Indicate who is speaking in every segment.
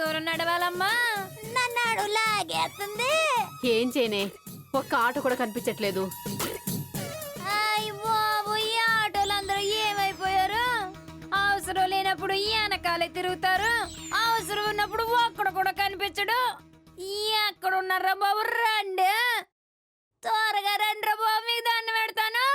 Speaker 1: దూరం నడవాలమ్మా? నన్ను లాగేస్తుంది.
Speaker 2: ఏం చేయనే, ఒక్క ఆటో కూడా కనిపించట్లేదు.
Speaker 1: ఈ ఆటోలందరూ ఏమైపోయారు? అవసరం లేనప్పుడు వెనకాలే తిరుగుతారు, అవసరం ఉన్నప్పుడు ఒక్కడు కూడా కనిపించడు. ఎక్కడ ఉన్నారా బాబు? రండి, త్వరగా రండి బాబు, మీకు దండం పెడతాను.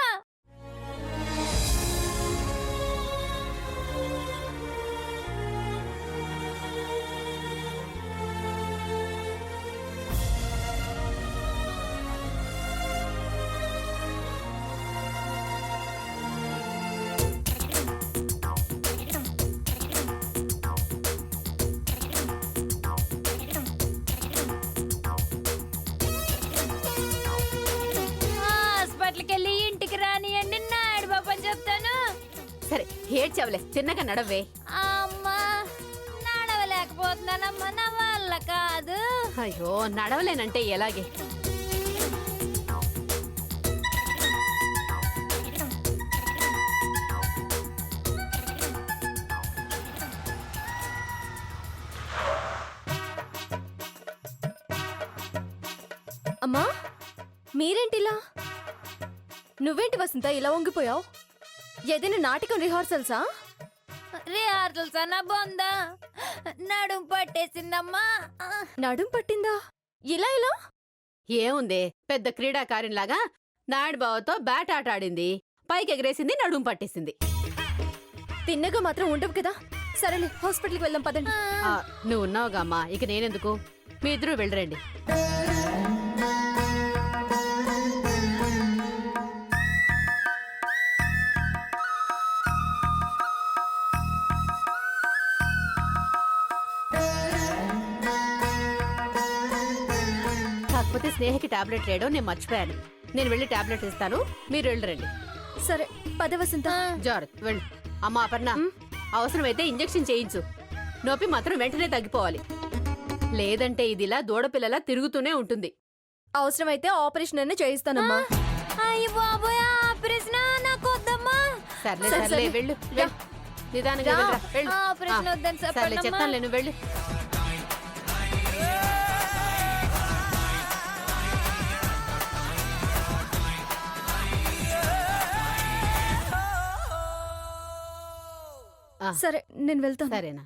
Speaker 1: హాస్పిటల్కి ఇంటికి రానియండి, నాయుడు బాబు అని చెప్తాను.
Speaker 2: సరే ఏడ్చవలే, చిన్నగా నడవే.
Speaker 1: అమ్మా, నడవలేకపోతున్నానమ్మా, నా వల్ల కాదు.
Speaker 2: అయ్యో, నడవలేనంటే ఎలాగే?
Speaker 3: అమ్మా, మీరేంటిలా? నువ్వేంటి వసంత ఇలా వంగిపోయావు? ఏదైనా నాటకం రిహార్సల్సా?
Speaker 1: రిహార్సల్స్ అన్న బొందా, నడుం పట్టేసిందమ్మా.
Speaker 3: నడుం పట్టిందా? ఇలా ఇలా?
Speaker 2: ఏముంది, పెద్ద క్రీడాకారిలాగా నాయుడు బావతో బ్యాట్ ఆట ఆడింది, పైకి ఎగరేసింది, నడుం పట్టేసింది.
Speaker 3: తిన్నగా మాత్రం ఉండవు కదా. సరేలే, హాస్పిటల్కి వెళ్దాం పదండి.
Speaker 2: నువ్వు ఉన్నావుగా అమ్మా, ఇక నేనెందుకు, మీ ఇద్దరు వెళ్ళరండి. కాకపోతే స్నేహకి టాబ్లెట్ లేడో నేను మర్చిపోయాను. నేను వెళ్ళి టాబ్లెట్ ఇస్తాను, మీరు వెళ్ళరండి.
Speaker 3: సరే పద వసంత.
Speaker 2: జాగ్రత్త, వెళ్ళు. అమ్మా అపర్ణ, అవసరమైతే ఇంజెక్షన్ చేయించు. నొప్పి మాత్రం వెంటనే తగ్గిపోవాలి, లేదంటే ఇదిలా దూడపిల్లలా తిరుగుతూనే ఉంటుంది.
Speaker 3: అవసరమైతే ఆపరేషన్ అనే చేయిస్తానమ్మా.
Speaker 1: అయ్య బాబోయ్, ఆపరేషన్ నాకు వద్దమ్మా.
Speaker 2: సర్లే సర్లే, వెళ్ళు. నిదానంగా వెళ్ళరా, వెళ్ళు.
Speaker 1: ఆపరేషన్ వద్దని
Speaker 2: సర్లే
Speaker 1: చెప్పండి.
Speaker 2: చెప్తాను, నేను వెళ్ళు.
Speaker 3: సరే నేను వెళ్తాను.
Speaker 2: సరేనా?